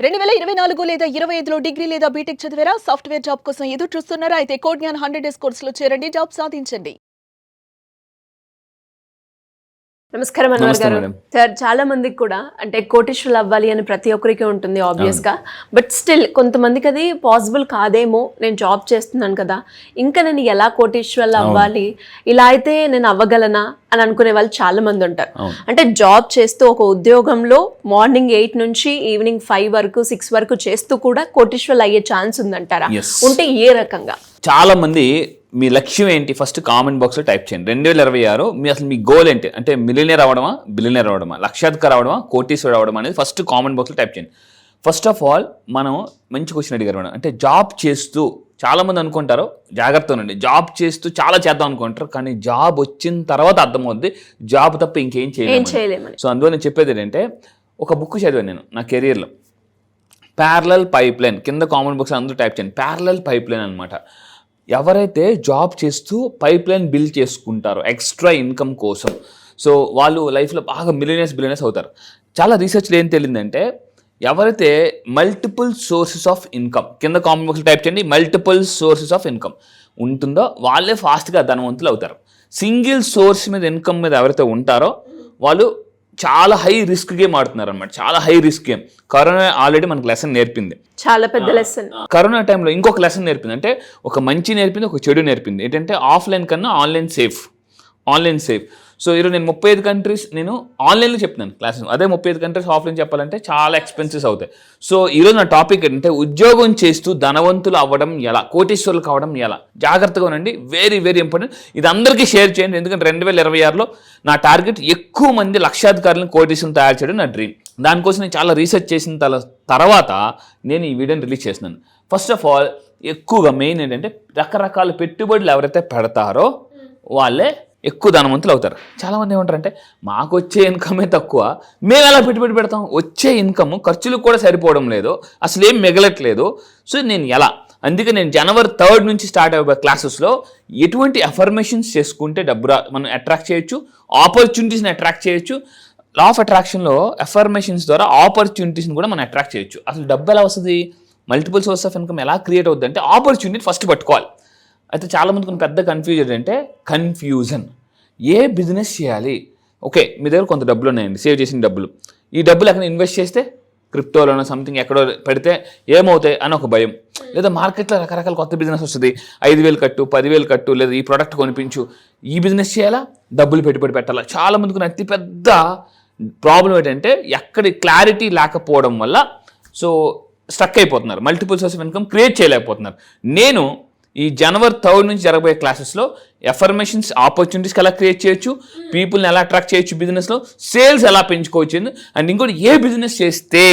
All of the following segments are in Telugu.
2024 లేదా 25లో డిగ్రీ లేదా బీటెక్ చదివారా? సాఫ్ట్‌వేర్ జాబ్ కోసం ఎదురు చూస్తున్నారా? అయితే కోడ్ జ్ఞాన్ 100 డేస్ కోర్సులో చేరండి. జాబ్ సాధించండి. నమస్కారం అన్వర్ గారు. సార్, చాలా మందికి కూడా అంటే కోటీశ్వరులు అవ్వాలి అని ప్రతి ఒక్కరికి ఉంటుంది ఆబ్వియస్ గా. బట్ స్టిల్ కొంతమందికి అది పాసిబుల్ కాదేమో. నేను జాబ్ చేస్తున్నాను కదా, ఇంకా నేను ఎలా కోటీశ్వరులు అవ్వాలి, ఇలా అయితే నేను అవ్వగలనా అని అనుకునే వాళ్ళు చాలా మంది ఉంటారు. అంటే జాబ్ చేస్తూ ఒక ఉద్యోగంలో మార్నింగ్ 8 నుంచి ఈవినింగ్ 5 వరకు 6 వరకు చేస్తూ కూడా కోటీశ్వరులు అయ్యే ఛాన్స్ ఉందంటారా? ఉంటే ఏ రకంగా? చాలా మంది మీ లక్ష్యం ఏంటి ఫస్ట్ కామెంట్ బాక్స్లో టైప్ చేయండి. 2026 అసలు మీ గోల్ ఏంటి? అంటే మిలియనర్ అవ్వడమా, బిలియనర్ అవ్వడమా, లక్షాధికారి అవ్వడమా, కోటీశ్వరుడు అవ్వడమా అనేది ఫస్ట్ కామెంట్ బాక్స్లో టైప్ చేయండి. ఫస్ట్ ఆఫ్ ఆల్ మనం మంచి క్వశ్చన్ అడిగారు మేడం. అంటే జాబ్ చేస్తూ చాలామంది అనుకుంటారు, జాగ్రత్తనండి, జాబ్ చేస్తూ చాలా చేద్దాం అనుకుంటారు, కానీ జాబ్ వచ్చిన తర్వాత అర్థమవుద్ది జాబ్ తప్ప ఇంకేం చేయలేము. సో అందులో నేను చెప్పేది ఏంటంటే, ఒక బుక్ చదివాను నేను నా కెరియర్లో, ప్యారలల్ పైప్ లైన్. కింద కామెంట్ బాక్స్ అందరూ టైప్ చేయండి. ప్యారలల్ పైప్ లైన్ అనమాట. ఎవరైతే జాబ్ చేస్తూ పైప్ లైన్ బిల్డ్ చేసుకుంటారో ఎక్స్ట్రా ఇన్కమ్ కోసం, సో వాళ్ళు లైఫ్లో బాగా బిలియనర్స్ అవుతారు. చాలా రీసెర్చ్లో ఏం తెలియదంటే, ఎవరైతే మల్టిపుల్ సోర్సెస్ ఆఫ్ ఇన్కమ్, కింద కామెంట్ బాక్స్లో టైప్ చేయండి, మల్టిపుల్ సోర్సెస్ ఆఫ్ ఇన్కమ్ ఉంటుందో వాళ్ళే ఫాస్ట్గా ధనవంతులు అవుతారు. సింగిల్ సోర్స్ మీద ఇన్కమ్ మీద ఎవరైతే ఉంటారో వాళ్ళు చాలా హై రిస్క్ గేమ్ ఆడుతున్నారు అనమాట. చాలా high risk game. Corona already మనకు లెసన్ నేర్పింది, చాలా పెద్ద లెసన్. కరోనా టైంలో ఇంకొక లెసన్ నేర్పింది, అంటే ఒక మంచి నేర్పింది, ఒక చెడు నేర్పింది. ఏంటంటే ఆఫ్లైన్ కన్నా ఆన్లైన్ సేఫ్. సో ఈరోజు నేను 35 కంట్రీస్ నేను ఆన్లైన్లో చెప్తున్నాను క్లాసెస్. అదే 35 కంట్రీస్ ఆఫ్లైన్ చెప్పాలంటే చాలా ఎక్స్పెన్సెస్ అవుతాయి. సో ఈరోజు నా టాపిక్ ఏంటంటే, ఉద్యోగం చేస్తూ ధనవంతులు అవ్వడం ఎలా, కోటీశ్వరులు కావడం ఎలా. జాగ్రత్తగా ఉండండి, వెరీ వెరీ ఇంపార్టెంట్. ఇది అందరికీ షేర్ చేయండి, ఎందుకంటే 2026లో నా టార్గెట్ ఎక్కువ మంది లక్షాధికారులను కోటీశ్వరులను తయారు చేయడం నా డ్రీమ్. దానికోసం నేను చాలా రీసెర్చ్ చేసిన తర్వాత నేను ఈ వీడియోని రిలీజ్ చేస్తున్నాను. ఫస్ట్ ఆఫ్ ఆల్ ఎక్కువగా మెయిన్ ఏంటంటే, రకరకాల పెట్టుబడులు ఎవరైతే పెడతారో వాళ్ళే ఎక్కువ ధనవంతులు అవుతారు. చాలామంది ఏమంటారంటే, మాకు వచ్చే ఇన్కమే తక్కువ, మేము ఎలా పెట్టుబడి పెడతాం, వచ్చే ఇన్కమ్ ఖర్చులకు కూడా సరిపోవడం లేదు, అసలు ఏం మిగలట్లేదు, సో నేను ఎలా? అందుకే నేను January 3rd నుంచి స్టార్ట్ అయ్యే క్లాసెస్లో ఎటువంటి అఫర్మేషన్స్ చేసుకుంటే డబ్బు మనం అట్రాక్ట్ చేయొచ్చు, ఆపర్చునిటీస్ని అట్రాక్ట్ చేయొచ్చు. లా ఆఫ్ అట్రాక్షన్లో అఫర్మేషన్స్ ద్వారా ఆపర్చునిటీస్ని కూడా మనం అట్రాక్ట్ చేయొచ్చు. అసలు డబ్బు ఎలా వస్తుంది, మల్టిపుల్ సోర్స్ ఆఫ్ ఇన్కమ్ ఎలా క్రియేట్ అవుతుంది అంటే, ఆపర్చునిటీ ఫస్ట్ పట్టుకోవాలి. అయితే చాలామందికి పెద్ద కన్ఫ్యూజన్ అంటే, ఏ బిజినెస్ చేయాలి? ఓకే, మీ దగ్గర కొంత డబ్బులు ఉన్నాయండి, సేవ్ చేసిన డబ్బులు. ఈ డబ్బులు ఎక్కడ ఇన్వెస్ట్ చేస్తే, క్రిప్టోలోనో సంథింగ్ ఎక్కడో పెడితే ఏమవుతాయి అని ఒక భయం. లేదా మార్కెట్లో రకరకాల కొత్త బిజినెస్ వస్తుంది, 5,000 కట్టు, 10,000 కట్టు, లేదా ఈ ప్రోడక్ట్ కొనిపించు, ఈ బిజినెస్ చేయాలా, డబ్బులు పెట్టుబడి పెట్టాలా. చాలామందికి అతి పెద్ద ప్రాబ్లం ఏంటంటే, ఎక్కడి క్లారిటీ లేకపోవడం వల్ల సో స్ట్రక్ అయిపోతున్నారు, multiple source of income create చేయలేకపోతున్నారు. నేను ఈ January 3rd నుంచి జరగబోయే క్లాసెస్లో ఎఫర్మేషన్స్, ఆపర్చునిటీస్కి ఎలా క్రియేట్ చేయొచ్చు, పీపుల్ని ఎలా అట్రాక్ట్ చేయొచ్చు, బిజినెస్లో సేల్స్ ఎలా పెంచుకోవచ్చు, అండ్ ఇంకోటి ఏ బిజినెస్ చేస్తే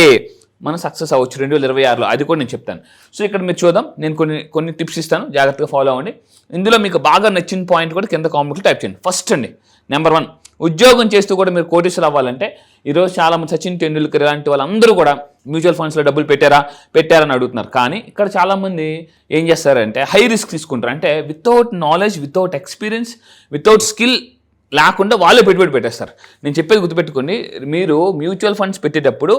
మనం సక్సెస్ అవ్వచ్చు 2026లో, అది కూడా నేను చెప్తాను. సో ఇక్కడ మీరు చూద్దాం, నేను కొన్ని టిప్స్ ఇస్తాను, జాగ్రత్తగా ఫాలో అవ్వండి. ఇందులో మీకు బాగా నచ్చిన పాయింట్ కూడా కింద కామెంట్లో టైప్ చేయండి. ఫస్ట్ అండి, నెంబర్ 1, ఉద్యోగం చేస్తూ కూడా మీరు కోటీశ్వరులు అవ్వాలంటే, ఈరోజు చాలామంది సచిన్ టెండూల్కర్ ఇలాంటి వాళ్ళందరూ కూడా మ్యూచువల్ ఫండ్స్లో డబ్బులు పెట్టారని అడుగుతున్నారు. కానీ ఇక్కడ చాలామంది ఏం చేస్తారంటే, హై రిస్క్ తీసుకుంటారు. అంటే without knowledge, without experience, without skill లేకుండా వాళ్ళే పెట్టుబడి పెట్టేస్తారు. నేను చెప్పేది గుర్తుపెట్టుకోండి, మీరు మ్యూచువల్ ఫండ్స్ పెట్టేటప్పుడు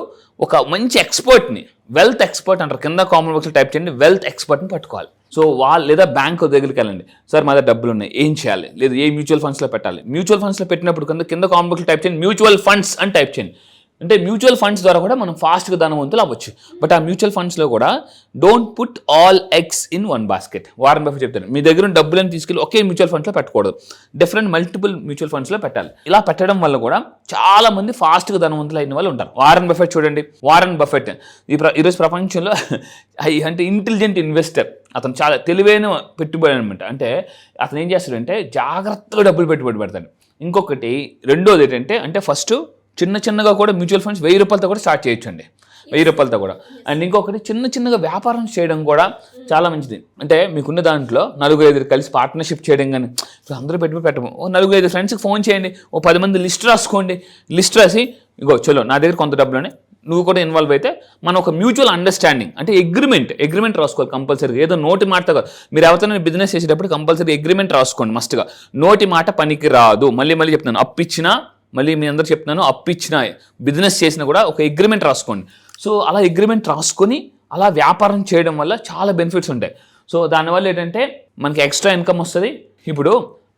ఒక మంచి ఎక్స్పర్ట్ని, వెల్త్ ఎక్స్పర్ట్ అంటారు, కింద కామెంట్ బాక్స్లో టైప్ చేయండి, వెల్త్ ఎక్స్పర్ట్ని పట్టుకోవాలి. సో వాళ్ళు లేదా బ్యాంక్ దగ్గరికి వెళ్ళండి, సార్ మా దగ్గర డబ్బులు ఉన్నాయి, ఏం చేయాలి, లేదా ఏ మ్యూచువల్ ఫండ్స్లో పెట్టాలి. మ్యూచువల్ ఫండ్స్లో పెట్టినప్పుడు కింద కామెంట్ బాక్స్లో టైప్ చేయండి, మ్యూచువల్ ఫండ్స్ అని టైప్ చేయండి. అంటే మ్యూచువల్ ఫండ్స్ ద్వారా కూడా మనం ఫాస్ట్గా ధనవంతులు అవ్వచ్చు. బట్ ఆ మ్యూచువల్ ఫండ్స్లో కూడా don't put all eggs in one basket. Warren Buffett చెప్తాను, మీ దగ్గర డబ్బులను తీసుకెళ్ళి ఒకే మ్యూచువల్ ఫండ్స్లో పెట్టకూడదు, డిఫరెంట్ మల్టిపుల్ మ్యూచువల్ ఫండ్స్లో పెట్టాలి. ఇలా పెట్టడం వల్ల కూడా చాలా మంది ఫాస్ట్గా ధనవంతులు అయిన వాళ్ళు ఉంటారు. వారన్ బఫెట్ చూడండి, వారన్ బఫెట్ ఈరోజు ప్రపంచంలో అంటే ఇంటెలిజెంట్ ఇన్వెస్టర్, అతను చాలా తెలివైన పెట్టుబడి అనమాట. అంటే అతను ఏం చేస్తాడంటే, జాగ్రత్తగా డబ్బులు పెట్టుబడి పెడతాడు. ఇంకొకటి రెండోది ఏంటంటే, అంటే ఫస్ట్ చిన్నగా కూడా మ్యూచువల్ ఫండ్స్ 1,000 రూపాయలతో కూడా స్టార్ట్ చేయొచ్చు అండి, 1,000 రూపాయలతో కూడా. అండ్ ఇంకొకటి చిన్నగా వ్యాపారం చేయడం కూడా చాలా మంచిది. అంటే మీకున్న దాంట్లో 4-5 కలిసి పార్ట్నర్షిప్ చేయడం, కానీ ఇప్పుడు అందరూ పెట్టము, 4-5 ఫ్రెండ్స్కి ఫోన్ చేయండి, 10 మంది లిస్ట్ రాసుకోండి. లిస్ట్ రాసి, ఇగో చలో నా దగ్గర కొంత డబ్బులోనే, నువ్వు కూడా ఇన్వాల్వ్ అయితే మనం ఒక మ్యూచువల్ అండర్స్టాండింగ్, అంటే అగ్రిమెంట్ రాసుకోవాలి కంపల్సరీ. ఏదో నోటి మాట కాదు, మీరు ఎవరైనా బిజినెస్ చేసేటప్పుడు కంపల్సరీ అగ్రిమెంట్ రాసుకోండి మస్ట్గా. నోటి మాట పనికి రాదు. మళ్ళీ చెప్తున్నాను, మళ్ళీ మీ అందరూ చెప్తున్నాను, అప్పు ఇచ్చిన బిజినెస్ చేసినా కూడా ఒక అగ్రిమెంట్ రాసుకోండి. సో అలా అగ్రిమెంట్ రాసుకొని అలా వ్యాపారం చేయడం వల్ల చాలా బెనిఫిట్స్ ఉంటాయి. సో దానివల్ల ఏంటంటే మనకి ఎక్స్ట్రా ఇన్కమ్ వస్తుంది. ఇప్పుడు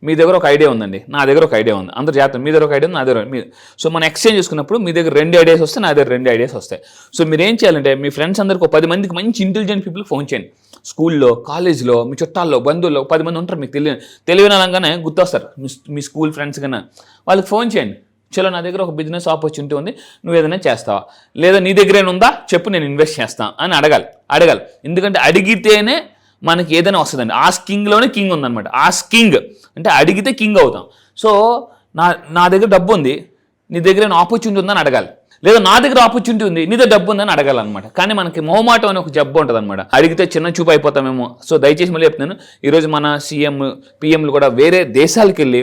మీ దగ్గర ఒక ఐడియా ఉందండి, నా దగ్గర ఒక ఐడియా ఉంది, అందరు చేస్తాం, మీ దగ్గర ఒక ఐడియా ఉంది, నా దగ్గర సో మనం ఎక్స్చేంజ్ చేసుకున్నప్పుడు మీ దగ్గర 2 ఐడియాస్ వస్తాయి, నా దగ్గర 2 ఐడియాస్ వస్తాయి. సో మీరు ఏం చేయాలంటే మీ ఫ్రెండ్స్ అందరికి ఒక 10 మందికి మంచి ఇంటెలిజెంట్ పీపుల్కి ఫోన్ చేయండి. స్కూల్లో, కాలేజ్లో, మీ చుట్టాల్లో, బంధువుల్లో 10 మంది ఉంటారు, మీకు తెలియని అనగానే గుర్తొస్తారు మీ స్కూల్ ఫ్రెండ్స్ కన్నా. వాళ్ళకి ఫోన్ చేయండి, చలో నా దగ్గర ఒక బిజినెస్ ఆపర్చునిటీ ఉంది, నువ్వు ఏదైనా చేస్తావా, లేదా నీ దగ్గర ఏముందా చెప్పు, నేను ఇన్వెస్ట్ చేస్తాను అని అడగాలి. ఎందుకంటే అడిగితేనే మనకి ఏదైనా వస్తుందండి. ఆస్కింగ్లోనే కింగ్ ఉందన్నమాట. ఆస్కింగ్ అంటే అడిగితే కింగ్ అవుతాం. సో నా దగ్గర డబ్బు ఉంది, నీ దగ్గర ఆపర్చునిటీ ఉందని అడగాలి, లేదా నా దగ్గర ఆపర్చునిటీ ఉంది, నీ దగ్గర డబ్బు ఉందని అడగాలన్నమాట. కానీ మనకి మొహమాటం అనే ఒక జబ్బు ఉంటుంది అనమాట, అడిగితే చిన్న చూపు అయిపోతామేమో. సో దయచేసి మళ్ళీ చెప్తున్నాను, ఈరోజు మన సీఎం పిఎంలు కూడా వేరే దేశాలకు వెళ్ళి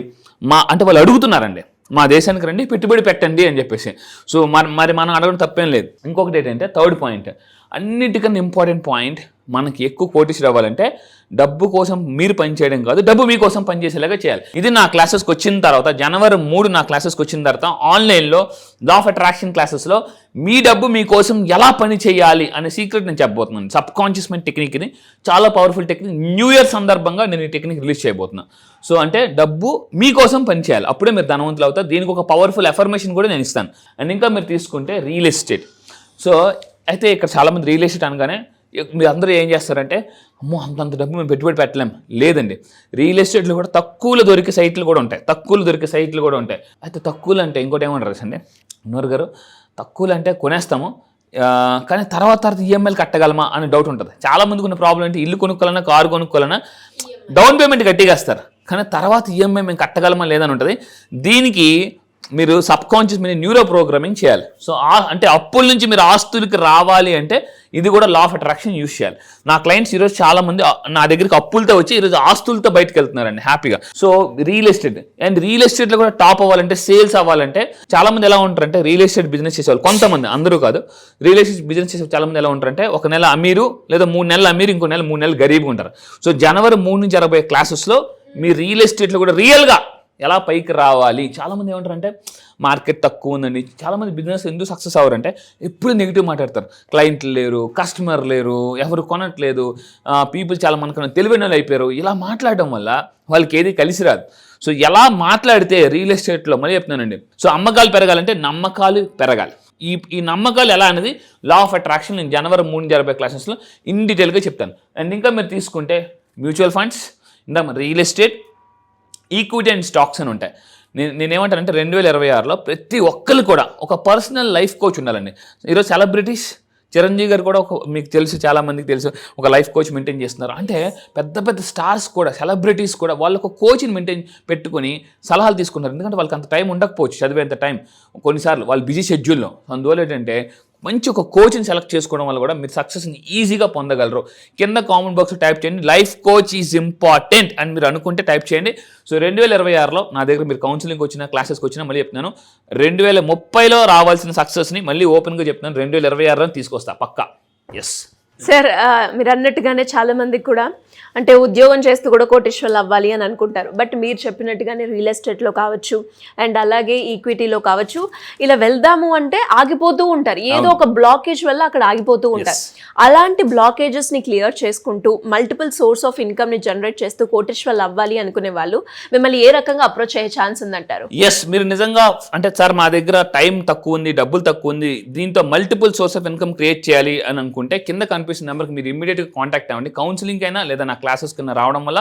అంటే వాళ్ళు అడుగుతున్నారండి, మా దేశానికి రండి, పెట్టుబడి పెట్టండి అని చెప్పేసి. సో మరి మనం అడగడం తప్పేం లేదు. ఇంకొకటి ఏంటంటే థర్డ్ పాయింట్, అన్నిటికన్నా ఇంపార్టెంట్ పాయింట్, మనకి ఎక్కువ కోటీశ్వరుడు అవ్వాలంటే డబ్బు కోసం మీరు పనిచేయడం కాదు, డబ్బు మీకోసం పనిచేసేలాగా చేయాలి. ఇది నా క్లాసెస్కి వచ్చిన తర్వాత, జనవరి 3 నా క్లాసెస్కి వచ్చిన తర్వాత ఆన్లైన్లో లా ఆఫ్ అట్రాక్షన్ క్లాసెస్లో మీ డబ్బు మీకోసం ఎలా పని చేయాలి అనే సీక్రెట్ నేను చెప్పబోతున్నాను. సబ్ కాన్షియస్ మైండ్ టెక్నిక్, ఇది చాలా పవర్ఫుల్ టెక్నిక్. న్యూ ఇయర్ సందర్భంగా నేను ఈ టెక్నిక్ రిలీజ్ చేయబోతున్నాను. సో అంటే డబ్బు మీకోసం పనిచేయాలి, అప్పుడే మీరు ధనవంతులు అవుతారు. దీనికి ఒక పవర్ఫుల్ ఎఫర్మేషన్ కూడా నేను ఇస్తాను. అండ్ ఇంకా మీరు తీసుకుంటే రియల్ ఎస్టేట్. సో అయితే ఇక్కడ చాలామంది రియల్ ఎస్టేట్ అనగానే మీరు అందరూ ఏం చేస్తారంటే, అమ్మో అంత డబ్బు మేము పెట్టుబడి పెట్టలేం. లేదండి, రియల్ ఎస్టేట్లో కూడా తక్కువలో దొరికే సైట్లు కూడా ఉంటాయి. అయితే తక్కువలు అంటే ఇంకోటి ఏమంటారు అండి నూరు గారు, తక్కువలు అంటే కొనేస్తాము కానీ తర్వాత ఈఎంఐలు కట్టగలమా అని డౌట్ ఉంటుంది. చాలామందికి ఉన్న ప్రాబ్లం అంటే ఇల్లు కొనుక్కోవాలన్నా, కారు కొనుక్కోవాలన్నా డౌన్ పేమెంట్ గట్టిగేస్తారు, కానీ తర్వాత ఈఎంఐ మేము కట్టగలమా లేదని ఉంటుంది. దీనికి మీరు సబ్ కాన్షియస్ మీద న్యూరో ప్రోగ్రామింగ్ చేయాలి. సో అంటే అప్పుల నుంచి మీరు ఆస్తులకి రావాలి అంటే ఇది కూడా లా ఆఫ్ అట్రాక్షన్ యూజ్ చేయాలి. నా క్లయింట్స్ ఈరోజు చాలా మంది నా దగ్గరికి అప్పులతో వచ్చి ఈరోజు ఆస్తులతో బయటకు వెళ్తున్నారండి హ్యాపీగా. So real estate, and real ఎస్టేట్లో కూడా టాప్ అవ్వాలంటే, సేల్స్ అవ్వాలంటే చాలా మంది ఎలా ఉంటారంటే, రియల్ ఎస్టేట్ బిజినెస్ చేసేవాళ్ళు కొంతమంది, అందరూ కాదు, రియల్ ఎస్టేట్ బిజినెస్ చేసే చాలా మంది ఎలా ఉంటారంటే, ఒక నెల అమీరు లేదా 3 నెలలు అమీరు, ఇంకో నెల 3 నెలలు గరీబ్గా ఉంటారు. సో జనవరి 3 నుంచి 60 క్లాసెస్లో మీ రియల్ ఎస్టేట్లో కూడా రియల్గా ఎలా పైకి రావాలి. చాలామంది ఏమంటారంటే మార్కెట్ తక్కువ ఉందండి. చాలామంది బిజినెస్ ఎందుకు సక్సెస్ అవ్వరంటే ఎప్పుడు నెగిటివ్ మాట్లాడతారు, క్లయింట్లు లేరు, కస్టమర్ లేరు, ఎవరు కొనట్లేదు, పీపుల్ చాలా మనకన్నా తెలివైన వాళ్ళు అయిపోయారు. ఇలా మాట్లాడడం వల్ల వాళ్ళకి ఏది కలిసి రాదు. సో ఎలా మాట్లాడితే రియల్ ఎస్టేట్లో మళ్ళీ చెప్తున్నానండి, సో అమ్మకాలు పెరగాలంటే నమ్మకాలు పెరగాలి. ఈ నమ్మకాలు ఎలా అనేది లా ఆఫ్ అట్రాక్షన్ నేను జనవరి 3 నుంచి 60 క్లాసెస్లో ఇన్ డీటెయిల్గా చెప్తాను. అండ్ ఇంకా మీరు తీసుకుంటే మ్యూచువల్ ఫండ్స్, ఇంకా real estate, equity and stocks అని ఉంటాయి. నేనేమంటానంటే 2026లో ప్రతి ఒక్కరు కూడా ఒక పర్సనల్ లైఫ్ కోచ్ ఉండాలండి. ఈరోజు సెలబ్రిటీస్, చిరంజీవి గారు కూడా మీకు తెలుసు, చాలామందికి తెలుసు, ఒక లైఫ్ కోచ్ మెయింటైన్ చేస్తున్నారు. అంటే పెద్ద పెద్ద స్టార్స్ కూడా, సెలబ్రిటీస్ కూడా వాళ్ళు ఒక కోచ్ని మెయింటైన్ పెట్టుకుని సలహాలు తీసుకుంటారు. ఎందుకంటే వాళ్ళకి అంత టైం ఉండకపోవచ్చు, చదివేంత టైం కొన్నిసార్లు వాళ్ళు బిజీ షెడ్యూల్లో. అందువల్ల ఏంటంటే మంచి ఒక కోచ్ని సెలెక్ట్ చేసుకోవడం వల్ల కూడా మీరు సక్సెస్ని ఈజీగా పొందగలరు. కింద కామెంట్ బాక్స్ టైప్ చేయండి, లైఫ్ కోచ్ ఈజ్ ఇంపార్టెంట్ అని మీరు అనుకుంటే టైప్ చేయండి. సో 2026లో నా దగ్గర మీరు కౌన్సిలింగ్కి వచ్చినా, క్లాసెస్కి వచ్చినా మళ్ళీ చెప్తున్నాను, 2030లో రావాల్సిన సక్సెస్ని మళ్ళీ ఓపెన్గా చెప్తున్నాను, 2026లో తీసుకొస్తా పక్కా. ఎస్ సార్, మీరు అన్నట్టుగానే చాలా మందికి కూడా అంటే ఉద్యోగం చేస్తూ కూడా కోటీశ్వర్లు అవ్వాలి అని అనుకుంటారు. బట్ మీరు చెప్పినట్టుగానే రియల్ ఎస్టేట్లో కావచ్చు, అండ్ అలాగే ఈక్విటీలో కావచ్చు, ఇలా వెళ్దాము అంటే ఆగిపోతూ ఉంటారు. ఏదో ఒక బ్లాకేజ్ వల్ల అక్కడ ఆగిపోతూ ఉంటారు. అలాంటి బ్లాకేజెస్ని క్లియర్ చేసుకుంటూ మల్టిపుల్ సోర్స్ ఆఫ్ ఇన్కమ్ని జనరేట్ చేస్తూ కోటీశ్వర్లు అవ్వాలి అనుకునే వాళ్ళు మిమ్మల్ని ఏ రకంగా అప్రోచ్ అయ్యే ఛాన్స్ ఉందంటారు? ఎస్, మీరు నిజంగా అంటే సార్ మా దగ్గర టైం తక్కువ ఉంది, డబ్బులు తక్కువ ఉంది, దీంతో multiple source of income create చేయాలి అని అనుకుంటే కింద కనిపిస్తున్న నెంబర్కి మీరు ఇమీడియట్గా కాంటాక్ట్ అవ్వండి. కౌన్సిలింగ్ అయినా లేదా నా క్లాసెస్ కింద రావడం వల్ల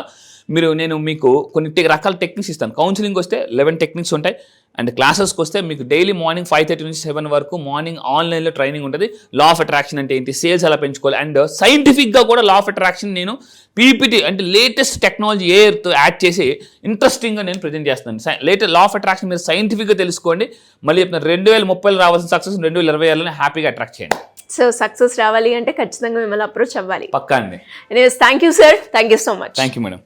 నేను మీకు కొన్ని రకాల టెక్నిక్స్ ఇస్తాను. కౌన్సిలింగ్ వస్తే 11 టెక్నిక్స్ ఉంటాయి, అండ్ క్లాసెస్కి వస్తే మీకు డైలీ మార్నింగ్ 5:30 నుంచి 7 వరకు మార్నింగ్ ఆన్లైన్లో ట్రైనింగ్ ఉంటుంది. లా ఆఫ్ అట్రాక్షన్ అంటే ఏంటి, సేల్స్ ఎలా పెంచుకోవాలి, అండ్ సైంటిఫిక్గా కూడా లా ఆఫ్ అట్రాక్షన్ నేను పీపీటీ అంటే లేటెస్ట్ టెక్నాలజీ ఏతో యాడ్ చేసి ఇంట్రెస్టింగ్గా నేను ప్రజెంట్ చేస్తున్నాను. లా ఆఫ్ అట్రాక్షన్ మీరు సైంటిఫిక్గా తెలుసుకోండి. మళ్ళీ చెప్తున్నాను, 2030లో రావాల్సిన సక్సెస్ 2026లోనే హ్యాపీగా అట్రాక్ట్ చేయండి. సో సక్సెస్ రావాలి అంటే ఖచ్చితంగా మిమ్మల్ని అప్రోచ్ అవ్వాలి. పక్కా అండి. Anyways, thank you sir, thank you so much. Thank you madam.